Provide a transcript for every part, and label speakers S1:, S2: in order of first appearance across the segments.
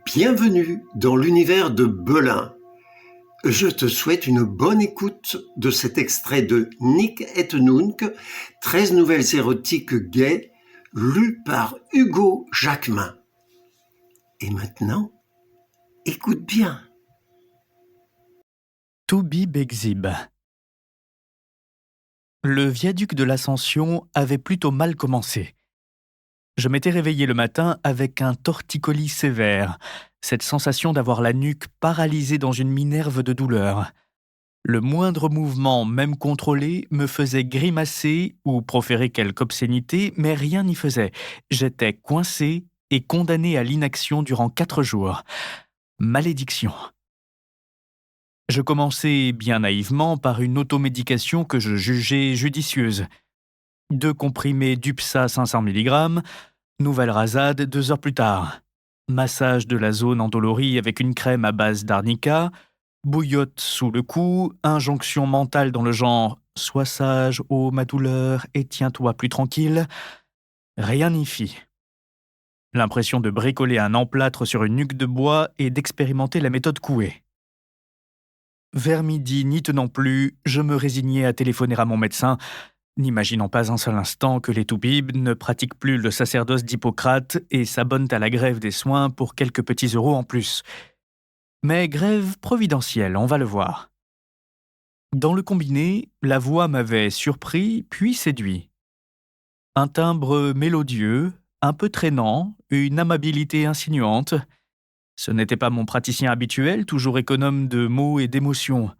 S1: Bienvenue dans l'univers de Belin. Je te souhaite une bonne écoute de cet extrait de Nick et Nunc, 13 nouvelles érotiques gays, lues par Hugo Jacquemin. Et maintenant, écoute bien.
S2: Toubib Exhib. Le viaduc de l'Ascension avait plutôt mal commencé. Je m'étais réveillé le matin avec un torticolis sévère, cette sensation d'avoir la nuque paralysée dans une minerve de douleur. Le moindre mouvement, même contrôlé, me faisait grimacer ou proférer quelque obscénité, mais rien n'y faisait. J'étais coincé et condamné à l'inaction durant 4 jours. Malédiction. Je commençai bien naïvement par une automédication que je jugeais judicieuse. 2 comprimés d'UPSA 500 mg, nouvelle rasade 2 heures plus tard. Massage de la zone endolorie avec une crème à base d'arnica, bouillotte sous le cou, injonction mentale dans le genre « Sois sage, ô ma douleur, et tiens-toi plus tranquille ». Rien n'y fit. L'impression de bricoler un emplâtre sur une nuque de bois et d'expérimenter la méthode Coué. Vers midi, n'y tenant plus, je me résignai à téléphoner à mon médecin, n'imaginant pas un seul instant que les toubibs ne pratiquent plus le sacerdoce d'Hippocrate et s'abonnent à la grève des soins pour quelques petits euros en plus. Mais grève providentielle, on va le voir. Dans le combiné, la voix m'avait surpris puis séduit. Un timbre mélodieux, un peu traînant, une amabilité insinuante. Ce n'était pas mon praticien habituel, toujours économe de mots et d'émotions.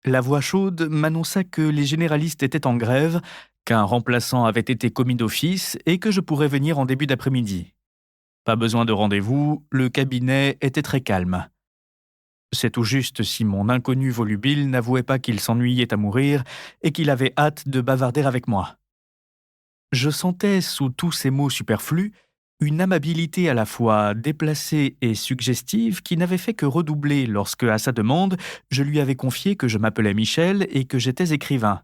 S2: La voix chaude m'annonça que les généralistes étaient en grève, qu'un remplaçant avait été commis d'office et que je pourrais venir en début d'après-midi. Pas besoin de rendez-vous, le cabinet était très calme. C'est tout juste si mon inconnu volubile n'avouait pas qu'il s'ennuyait à mourir et qu'il avait hâte de bavarder avec moi. Je sentais sous tous ces mots superflus une amabilité à la fois déplacée et suggestive qui n'avait fait que redoubler lorsque, à sa demande, je lui avais confié que je m'appelais Michel et que j'étais écrivain.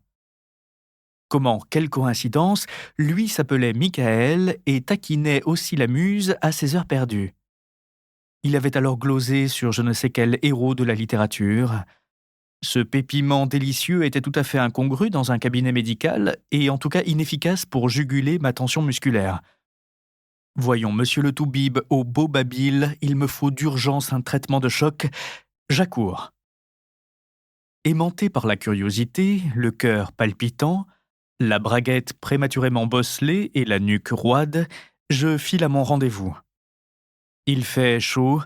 S2: Comment, quelle coïncidence, lui s'appelait Michael et taquinait aussi la muse à ses heures perdues. Il avait alors glosé sur je ne sais quel héros de la littérature. Ce pépiment délicieux était tout à fait incongru dans un cabinet médical et en tout cas inefficace pour juguler ma tension musculaire. Voyons, monsieur le Toubib, au beau babil, il me faut d'urgence un traitement de choc. J'accours. Aimanté par la curiosité, le cœur palpitant, la braguette prématurément bosselée et la nuque roide, je file à mon rendez-vous. Il fait chaud,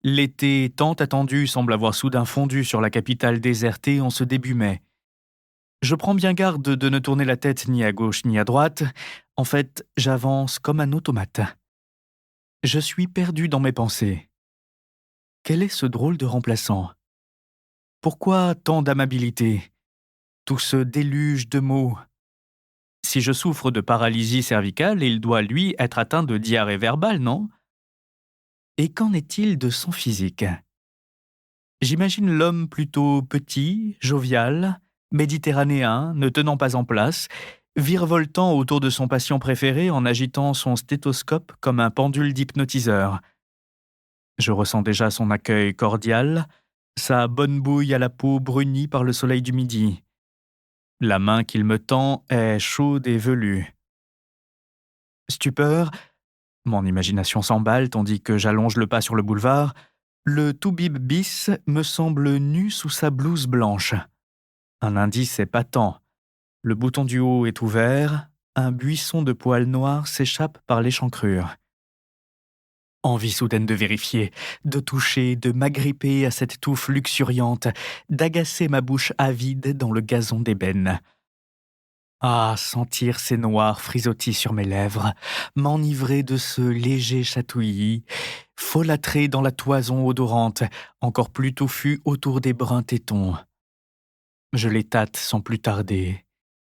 S2: l'été tant attendu semble avoir soudain fondu sur la capitale désertée en ce début mai. Je prends bien garde de ne tourner la tête ni à gauche ni à droite. En fait, j'avance comme un automate. Je suis perdu dans mes pensées. Quel est ce drôle de remplaçant ? Pourquoi tant d'amabilité ? Tout ce déluge de mots ? Si je souffre de paralysie cervicale, il doit, lui, être atteint de diarrhée verbale, non ? Et qu'en est-il de son physique ? J'imagine l'homme plutôt petit, jovial, méditerranéen, ne tenant pas en place, virevoltant autour de son patient préféré en agitant son stéthoscope comme un pendule d'hypnotiseur. Je ressens déjà son accueil cordial, sa bonne bouille à la peau brunie par le soleil du midi. La main qu'il me tend est chaude et velue. Stupeur, mon imagination s'emballe tandis que j'allonge le pas sur le boulevard, le Toubib bis me semble nu sous sa blouse blanche. Un indice épatant. Le bouton du haut est ouvert, un buisson de poils noirs s'échappe par l'échancrure. Envie soudaine de vérifier, de toucher, de m'agripper à cette touffe luxuriante, d'agacer ma bouche avide dans le gazon d'ébène. Ah, sentir ces noirs frisottis sur mes lèvres, m'enivrer de ce léger chatouillis, folâtrer dans la toison odorante, encore plus touffue autour des bruns tétons. Je les tâte sans plus tarder.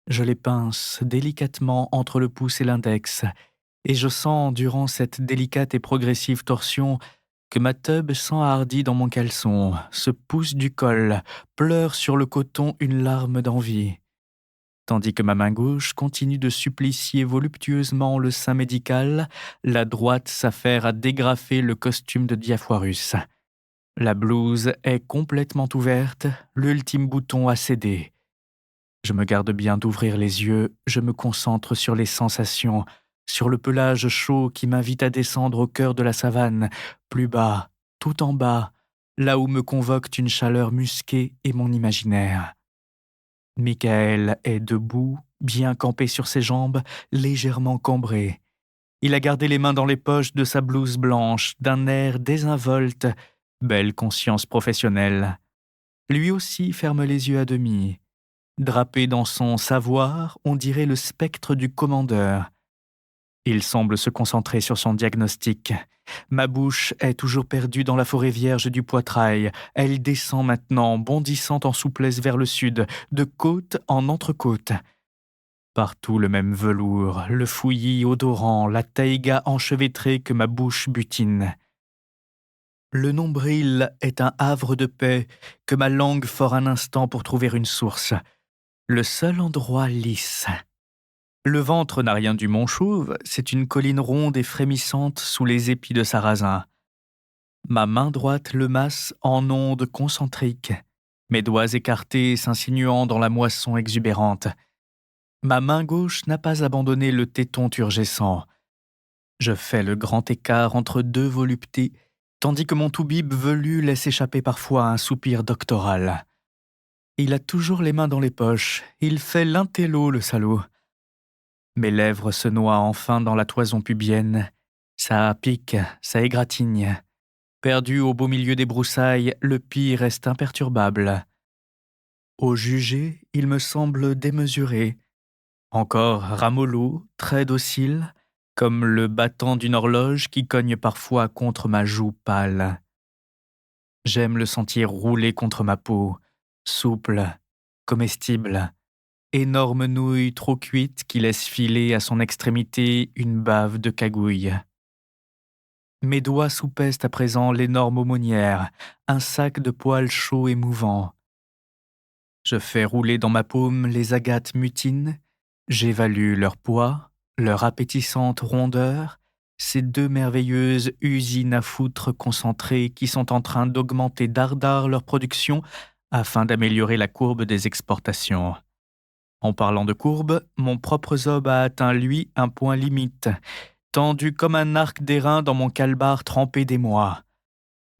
S2: Je les pince délicatement entre le pouce et l'index, et je sens, durant cette délicate et progressive torsion, que ma teub s'enhardit dans mon caleçon, se pousse du col, pleure sur le coton une larme d'envie. tandis que ma main gauche continue de supplicier voluptueusement le sein médical, la droite s'affaire à dégrafer le costume de Diafoirus. La blouse est complètement ouverte, l'ultime bouton a cédé. Je me garde bien d'ouvrir les yeux, je me concentre sur les sensations, sur le pelage chaud qui m'invite à descendre au cœur de la savane, plus bas, tout en bas, là où me convoquent une chaleur musquée et mon imaginaire. Michael est debout, bien campé sur ses jambes, légèrement cambré. Il a gardé les mains dans les poches de sa blouse blanche, d'un air désinvolte, belle conscience professionnelle. Lui aussi ferme les yeux à demi. Drapé dans son savoir, on dirait le spectre du commandeur. Il semble se concentrer sur son diagnostic. Ma bouche est toujours perdue dans la forêt vierge du poitrail. Elle descend maintenant, bondissant en souplesse vers le sud, de côte en entrecôte. Partout le même velours, le fouillis odorant, la taïga enchevêtrée que ma bouche butine. Le nombril est un havre de paix que ma langue fore un instant pour trouver une source. Le seul endroit lisse. Le ventre n'a rien du mont Chauve, c'est une colline ronde et frémissante sous les épis de sarrasin. Ma main droite le masse en ondes concentriques, mes doigts écartés s'insinuant dans la moisson exubérante. Ma main gauche n'a pas abandonné le téton turgescent. Je fais le grand écart entre deux voluptés, tandis que mon toubib velu laisse échapper parfois un soupir doctoral. Il a toujours les mains dans les poches, il fait l'intello, le salaud. Mes lèvres se noient enfin dans la toison pubienne. Ça pique, ça égratigne. Perdu au beau milieu des broussailles, le pis reste imperturbable. Au juger, il me semble démesuré. Encore ramollo, très docile, comme le battant d'une horloge qui cogne parfois contre ma joue pâle. J'aime le sentir rouler contre ma peau, souple, comestible, énorme nouille trop cuite qui laisse filer à son extrémité une bave de cagouille. Mes doigts soupesent à présent l'énorme aumônière, un sac de poils chauds et mouvants. Je fais rouler dans ma paume les agates mutines, j'évalue leur poids, leur appétissante rondeur, ces deux merveilleuses usines à foutre concentrées qui sont en train d'augmenter dardard leur production afin d'améliorer la courbe des exportations. En parlant de courbe, mon propre zob a atteint, lui, un point limite, tendu comme un arc d'airain dans mon calbar trempé d'émoi.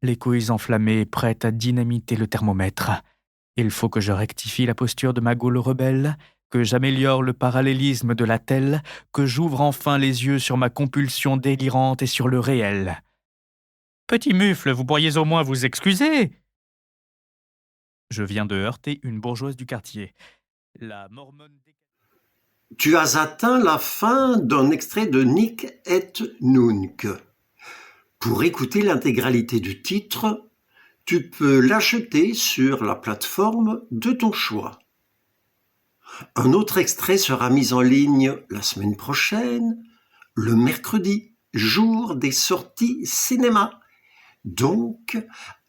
S2: Les couilles enflammées, prêtes à dynamiter le thermomètre. Il faut que je rectifie la posture de ma gaule rebelle, que j'améliore le parallélisme de la telle, que j'ouvre enfin les yeux sur ma compulsion délirante et sur le réel. « Petit mufle, vous pourriez au moins vous excuser !» Je viens de heurter une bourgeoise du quartier. La mormone...
S1: Tu as atteint la fin d'un extrait de Nick et Nunc. Pour écouter l'intégralité du titre, tu peux l'acheter sur la plateforme de ton choix. Un autre extrait sera mis en ligne la semaine prochaine, le mercredi, jour des sorties cinéma. Donc,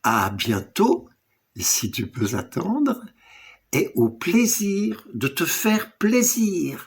S1: à bientôt, si tu peux attendre, et au plaisir de te faire plaisir.